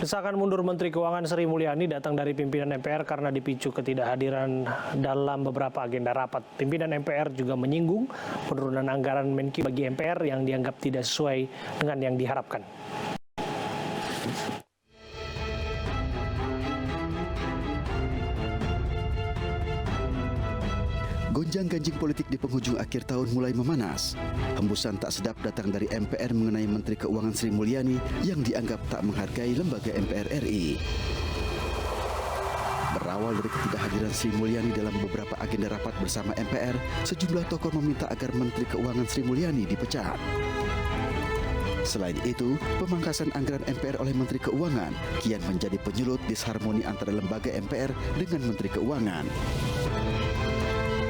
Desakan mundur Menteri Keuangan Sri Mulyani datang dari pimpinan MPR karena dipicu ketidakhadiran dalam beberapa agenda rapat. Pimpinan MPR juga menyinggung penurunan anggaran Menki bagi MPR yang dianggap tidak sesuai dengan yang diharapkan. Gonjang-ganjing politik di penghujung akhir tahun mulai memanas. Hembusan tak sedap datang dari MPR mengenai Menteri Keuangan Sri Mulyani yang dianggap tak menghargai lembaga MPR RI. Berawal dari ketidakhadiran Sri Mulyani dalam beberapa agenda rapat bersama MPR, sejumlah tokoh meminta agar Menteri Keuangan Sri Mulyani dipecat. Selain itu, pemangkasan anggaran MPR oleh Menteri Keuangan kian menjadi penyulut disharmoni antara lembaga MPR dengan Menteri Keuangan.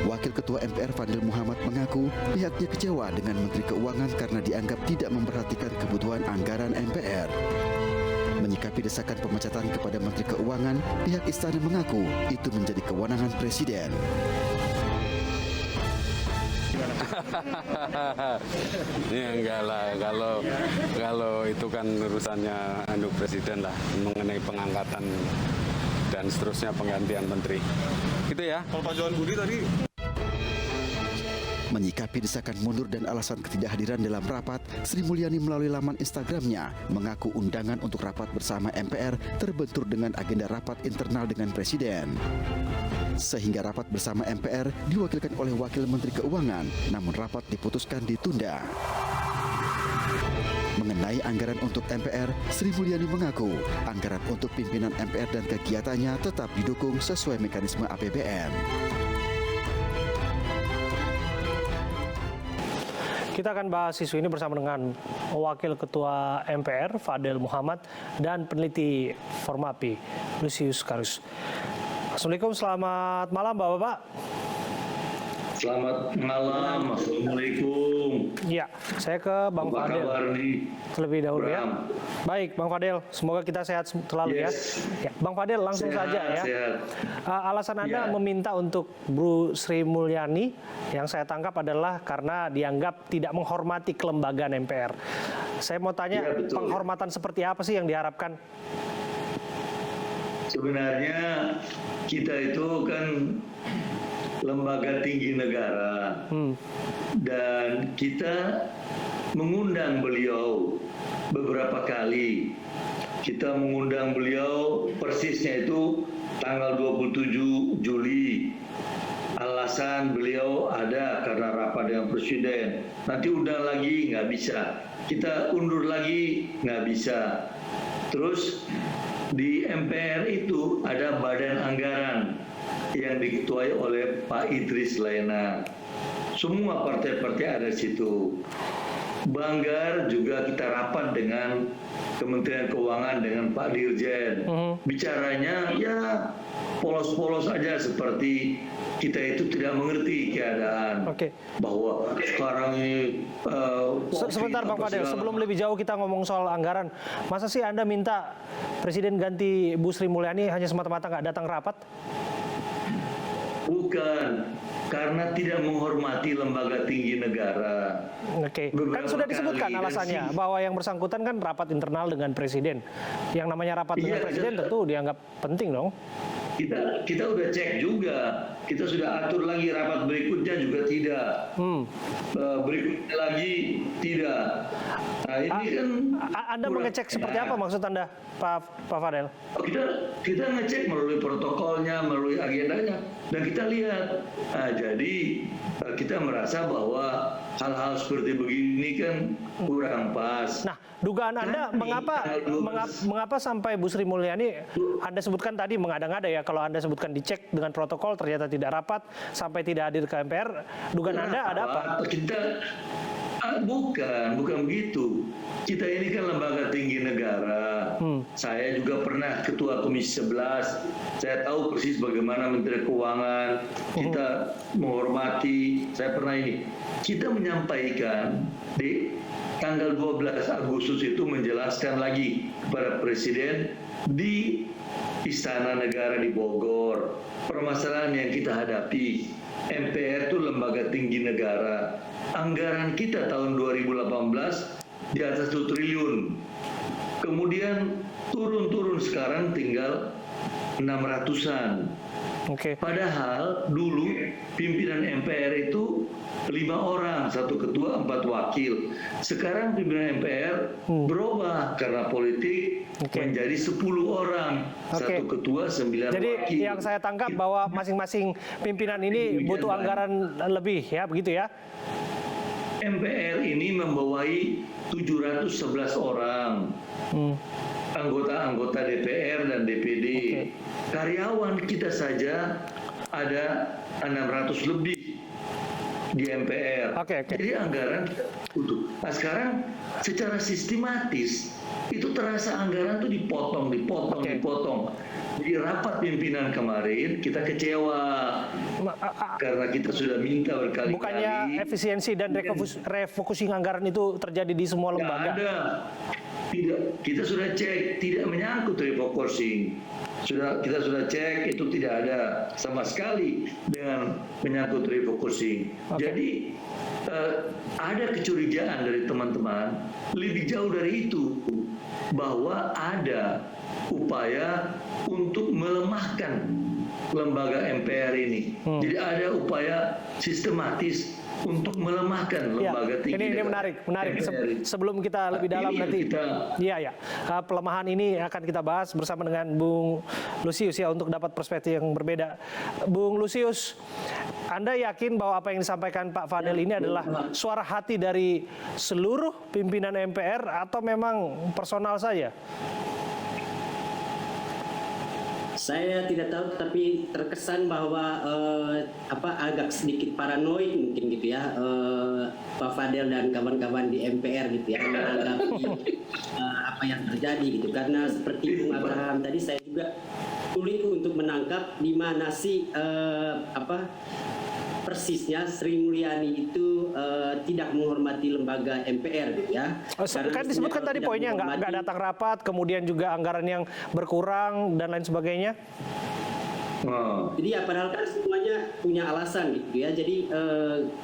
Wakil Ketua MPR Fadil Muhammad mengaku pihaknya kecewa dengan Menteri Keuangan karena dianggap tidak memperhatikan kebutuhan anggaran MPR. Menyikapi desakan pemecatan kepada Menteri Keuangan, pihak istana mengaku itu menjadi kewenangan Presiden. Ya enggak lah, kalau itu kan urusannya Presiden lah mengenai pengangkatan dan seterusnya penggantian menteri. Gitu ya. Kalau Pak Johan Budi tadi. Menyikapi desakan mundur dan alasan ketidakhadiran dalam rapat, Sri Mulyani melalui laman Instagramnya mengaku undangan untuk rapat bersama MPR terbentur dengan agenda rapat internal dengan Presiden. Sehingga rapat bersama MPR diwakilkan oleh Wakil Menteri Keuangan, namun rapat diputuskan ditunda. Mengenai anggaran untuk MPR, Sri Mulyani mengaku anggaran untuk pimpinan MPR dan kegiatannya tetap didukung sesuai mekanisme APBN. Kita akan bahas isu ini bersama dengan Wakil Ketua MPR Fadil Muhammad dan peneliti Formapi Lusius Karus. Assalamualaikum, selamat malam Bapak-Bapak. Selamat malam, Assalamualaikum. Ya, saya ke Bang Fadil terlebih dahulu ya. Baik, Bang Fadil, semoga kita sehat selalu ya. Bang Fadil, langsung saja ya. Alasan Anda meminta untuk Bu Sri Mulyani yang saya tangkap adalah karena dianggap tidak menghormati kelembagaan MPR. Saya mau tanya, penghormatan seperti apa sih yang diharapkan? Sebenarnya kita itu kan lembaga tinggi negara dan kita mengundang beliau beberapa kali. Kita mengundang beliau persisnya itu tanggal 27 Juli. Alasan beliau ada karena rapat dengan Presiden. Nanti undang lagi nggak bisa. Kita undur lagi nggak bisa. Terus di MPR itu ada badan anggaran yang diketuai oleh Pak Idris Laena. Semua partai-partai ada di situ. Banggar juga kita rapat dengan Kementerian Keuangan dengan Pak Dirjen. Bicaranya ya polos-polos aja seperti kita itu tidak mengerti keadaan. Bahwa sekarang ini sebentar Bang Fadil, sebelum lebih jauh kita ngomong soal anggaran, masa sih Anda minta Presiden ganti Bu Sri Mulyani hanya semata-mata nggak datang rapat? Bukan, karena tidak menghormati lembaga tinggi negara. Kan sudah disebutkan alasannya bahwa yang bersangkutan kan rapat internal dengan Presiden. Yang namanya rapat dengan Presiden tentu dianggap penting dong. Kita udah cek juga, kita sudah atur lagi rapat berikutnya juga tidak. Berikutnya lagi tidak. Nah ini kan Anda mengecek seperti apa maksud Anda, Pak Fadil? Kita ngecek melalui protokolnya, melalui agendanya, dan kita lihat. Nah, jadi kita merasa bahwa hal-hal seperti begini kan kurang pas. Nah, dugaan Anda mengapa sampai Bu Sri Mulyani Anda sebutkan tadi mengada-ngada ya, kalau Anda sebutkan dicek dengan protokol ternyata tidak rapat sampai tidak hadir ke MPR, dugaan Anda ada apa? Bukan begitu. Kita ini kan lembaga tinggi negara. Saya juga pernah ketua Komisi 11. Saya tahu persis bagaimana Menteri Keuangan. Kita menghormati. Saya pernah ini. Kita menyampaikan di tanggal 12 Agustus itu menjelaskan lagi kepada Presiden di Istana Negara di Bogor. Permasalahan yang kita hadapi. MPR itu lembaga tinggi negara. Anggaran kita tahun 2018 di atas 1 triliun. kemudian turun sekarang tinggal 600-an. Oke. Padahal dulu pimpinan MPR itu 5 orang, 1 ketua, 4 wakil. Sekarang pimpinan MPR berubah karena politik menjadi 10 orang, 1 ketua, 9 Jadi wakil. yang saya tangkap bahwa masing-masing pimpinan ini butuh anggaran lebih, ya, begitu ya? MPR ini membawai 711 orang. Anggota-anggota DPR dan DPD. Karyawan kita saja ada 600 lebih di MPR. Jadi anggaran untuk. Nah, sekarang secara sistematis itu terasa anggaran itu dipotong. Di rapat pimpinan kemarin kita kecewa karena kita sudah minta berkali-kali. Bukannya efisiensi dan refocusing anggaran itu terjadi di semua lembaga? Tidak ada. Tidak, kita sudah cek, tidak menyangkut refocusing. Kita sudah cek, itu tidak ada sama sekali dengan menyangkut refocusing. Jadi ada kecurigaan dari teman-teman lebih jauh dari itu, bahwa ada upaya untuk melemahkan lembaga MPR ini. Jadi ada upaya sistematis untuk melemahkan lembaga tinggi. Ini menarik. Sebelum kita lebih dalam nanti, pelemahan ini akan kita bahas bersama dengan Bung Lusius ya, untuk dapat perspektif yang berbeda. Bung Lusius, Anda yakin bahwa apa yang disampaikan Pak Fadel ini adalah suara hati dari seluruh pimpinan MPR atau memang personal saja? Saya tidak tahu, tapi terkesan bahwa agak sedikit paranoid mungkin gitu ya, Pak Fadel dan kawan-kawan di MPR gitu ya, menanggapi apa yang terjadi gitu. Karena seperti Bung Abraham tadi, saya juga sulit untuk menangkap di mana sih persisnya Sri Mulyani itu tidak menghormati lembaga MPR gitu ya. Kan disebutkan tadi poinnya nggak datang rapat, kemudian juga anggaran yang berkurang dan lain sebagainya. Jadi ya padahal kan semuanya punya alasan gitu ya. Jadi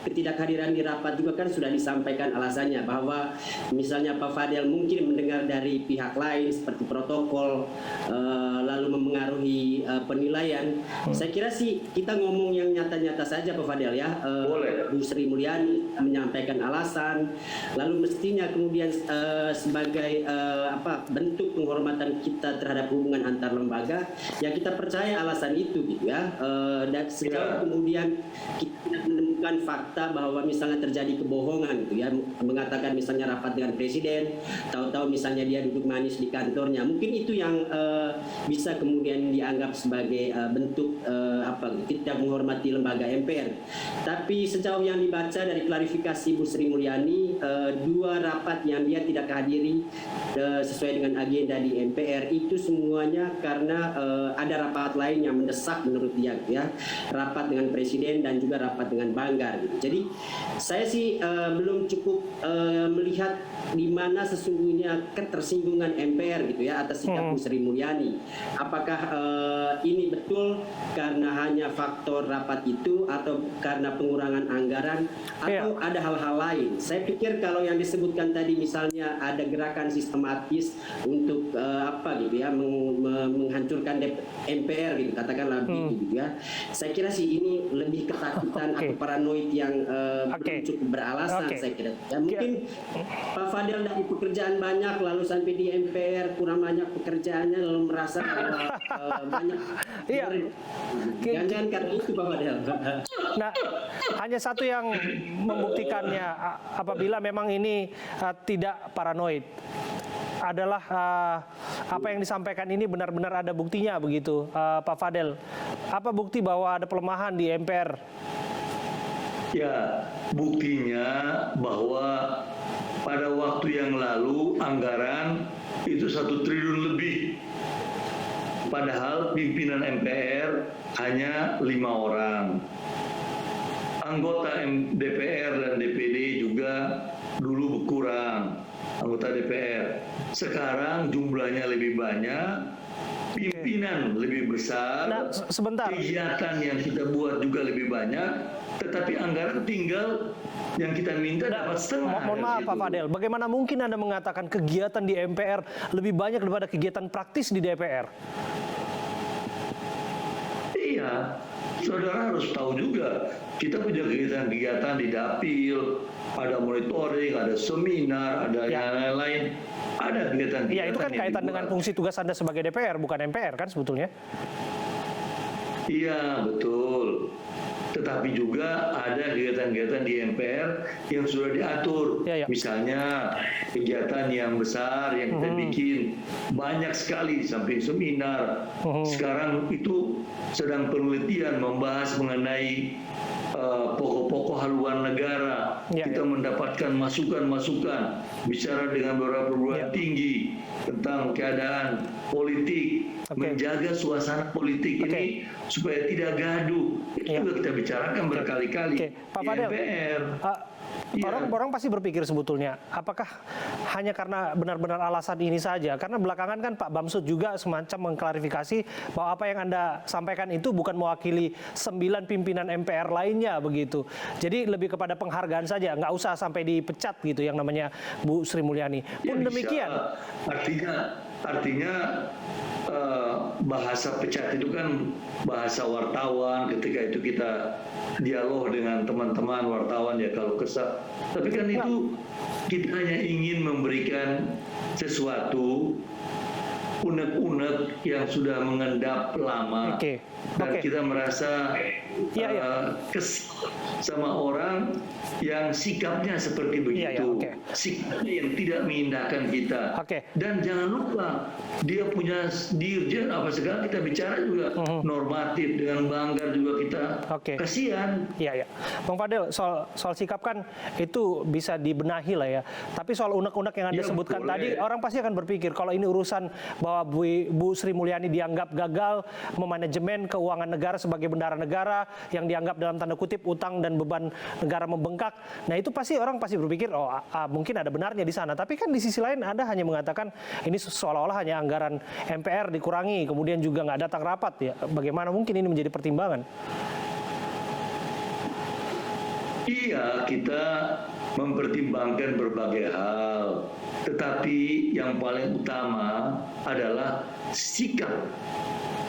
ketidakhadiran di rapat juga kan sudah disampaikan alasannya, bahwa misalnya Pak Fadel mungkin mendengar dari pihak lain seperti protokol, lalu mempengaruhi penilaian. Saya kira sih kita ngomong yang nyata-nyata saja Pak Fadel ya. Bu Sri Mulyani menyampaikan alasan, lalu mestinya kemudian sebagai bentuk penghormatan kita terhadap hubungan antar lembaga, ya kita percaya alasan itu gitu ya, dan sejauh kemudian kita menemukan fakta bahwa misalnya terjadi kebohongan gitu ya, mengatakan misalnya rapat dengan presiden, tahu-tahu misalnya dia duduk manis di kantornya, mungkin itu yang bisa kemudian dianggap sebagai bentuk tidak menghormati lembaga MPR. Tapi sejauh yang dibaca dari klarifikasi Bu Sri Mulyani, 2 rapat yang dia tidak hadiri sesuai dengan agenda di MPR itu semuanya karena ada rapat lain yang mendesak menurut dia ya, rapat dengan presiden dan juga rapat dengan Banggar gitu. Jadi saya sih belum cukup melihat di mana sesungguhnya ketersinggungan MPR gitu ya atas sikap Bu Sri Mulyani. Apakah ini betul karena hanya faktor rapat itu, atau karena pengurangan anggaran, atau ada hal-hal lain? Saya pikir kalau yang disebutkan tadi misalnya ada gerakan sistematis untuk menghancurkan MPR gitu, katakanlah begitu ya. Saya kira sih ini lebih ketakutan atau paranoid yang belum cukup beralasan saya kira. Ya mungkin Pak Fadel dari pekerjaan banyak lalu sampai di MPR kurang banyak pekerjaannya lalu merasa bahwa banyak. Jangan karena itu Pak Fadel. Nah, hanya satu yang membuktikannya apabila memang ini tidak paranoid adalah apa yang disampaikan ini benar-benar ada buktinya begitu, Pak Fadel. Apa bukti bahwa ada pelemahan di MPR? Ya, buktinya bahwa pada waktu yang lalu anggaran itu 1 triliun lebih. Padahal pimpinan MPR hanya 5 orang. Anggota DPR dan DPD juga dulu berkurang, anggota DPR. Sekarang jumlahnya lebih banyak, pimpinan lebih besar, sebentar. Kegiatan yang kita buat juga lebih banyak, tetapi anggaran tinggal Yang kita minta dapat setengah. Mohon maaf Pak Fadel, bagaimana mungkin Anda mengatakan kegiatan di MPR lebih banyak daripada kegiatan praktis di DPR? Iya, saudara harus tahu juga, kita punya kegiatan-kegiatan di dapil, ada monitoring, ada seminar, ada yang lain-lain. Ada kegiatan-kegiatan. Iya, itu kan kaitan dengan fungsi tugas Anda sebagai DPR, bukan MPR kan sebetulnya? Iya, betul. Tetapi juga ada kegiatan-kegiatan di MPR yang sudah diatur. Ya. Misalnya kegiatan yang besar yang kita bikin banyak sekali, samping seminar. Sekarang itu sedang penelitian membahas mengenai pokok-pokok haluan negara. Kita mendapatkan masukan-masukan, bicara dengan beberapa perguruan tinggi tentang keadaan politik, menjaga suasana politik ini supaya tidak gaduh. Itu juga kita bicarakan berkali-kali Pak di Fadel, MPR. Orang pasti berpikir sebetulnya, apakah hanya karena benar-benar alasan ini saja? Karena belakangan kan Pak Bamsud juga semacam mengklarifikasi bahwa apa yang Anda sampaikan itu bukan mewakili 9 pimpinan MPR lainnya begitu. Jadi lebih kepada penghargaan saja, nggak usah sampai dipecat gitu yang namanya Bu Sri Mulyani. Pun demikian. Artinya bahasa pecat itu kan bahasa wartawan, ketika itu kita dialog dengan teman-teman wartawan ya kalau kesal. Tapi kan itu kita hanya ingin memberikan sesuatu unek-unek yang sudah mengendap lama. Dan kita merasa kesal sama orang yang sikapnya seperti begitu. Sikapnya yang tidak mengindahkan kita. Dan jangan lupa, dia punya dirjen apa segala, kita bicara juga normatif, dengan banggar juga kita. Kasihan. Iya. Bang Fadel, soal sikap kan itu bisa dibenahi lah ya. Tapi soal unek-unek yang Anda sebutkan tadi, orang pasti akan berpikir kalau ini urusan bahwa Bu Sri Mulyani dianggap gagal memanajemen keuangan negara sebagai bendahara negara yang dianggap dalam tanda kutip utang dan beban negara membengkak. Nah itu pasti orang berpikir mungkin ada benarnya di sana. Tapi kan di sisi lain Anda hanya mengatakan ini seolah-olah hanya anggaran MPR dikurangi, kemudian juga nggak datang rapat ya. Bagaimana mungkin ini menjadi pertimbangan? Iya, kita mempertimbangkan berbagai hal. Tetapi yang paling utama adalah sikap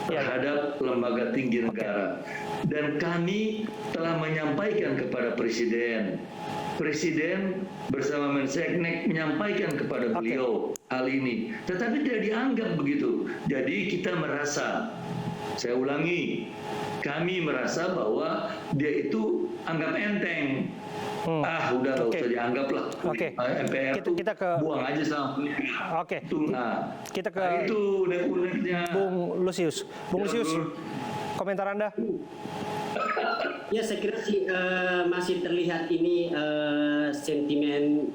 terhadap lembaga tinggi negara. Dan kami telah menyampaikan kepada Presiden. Presiden bersama Menseknek menyampaikan kepada beliau hal ini. Tetapi tidak dianggap begitu. Jadi kita merasa, saya ulangi, kami merasa bahwa dia itu anggap enteng. Udah gak usah dianggap lah. MPR kita ke buang aja sama. Kita ke itu unek-uneknya. Bung Lusius, komentar Anda? Ya, saya kira sih masih terlihat ini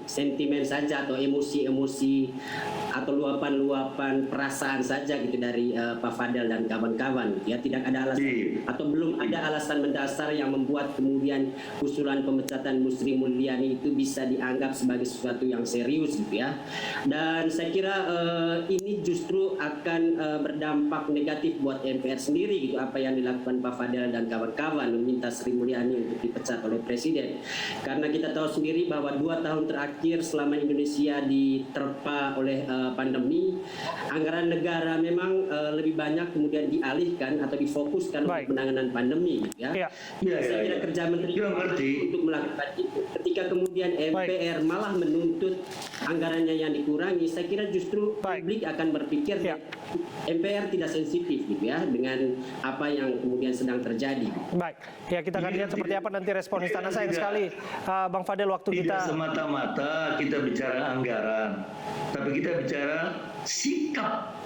sentimen saja atau emosi atau luapan perasaan saja gitu dari Pak Fadel dan kawan-kawan. Ya, tidak ada alasan atau belum ada alasan mendasar yang membuat kemudian usulan pemecatan Bu Sri Mulyani itu bisa dianggap sebagai sesuatu yang serius gitu ya. Dan saya kira ini justru akan berdampak negatif buat MPR sendiri gitu, apa yang dilakukan Pak Fadel dan kawan-kawan meminta Sri Mulyani untuk dipecat oleh Presiden. Karena kita tahu sendiri bahwa 2 tahun terakhir selama Indonesia diterpa oleh pandemi, anggaran negara memang lebih banyak kemudian dialihkan atau difokuskan untuk penanganan pandemi. Saya kira kerja Menteri untuk melakukan itu. Ketika kemudian MPR malah menuntut anggarannya yang dikurangi, saya kira justru publik akan berpikir MPR tidak sensitif gitu ya dengan apa yang kemudian sedang terjadi. Baik, ya kita akan lihat seperti apa nanti respon istana. Sayang sekali, Bang Fadel, waktu kita tidak semata-mata kita bicara anggaran, tapi kita bicara sikap.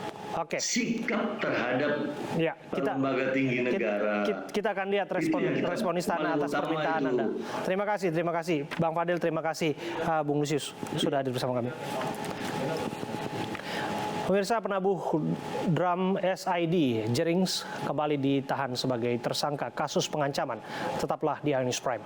Sikap terhadap lembaga tinggi negara. Kita akan lihat respon istana atas permintaan Anda. Terima kasih Bang Fadel, terima kasih Bung Lusius sudah hadir bersama kami. Pemirsa, penabuh drum SID Jerings kembali ditahan sebagai tersangka kasus pengancaman. Tetaplah di iNews Prime.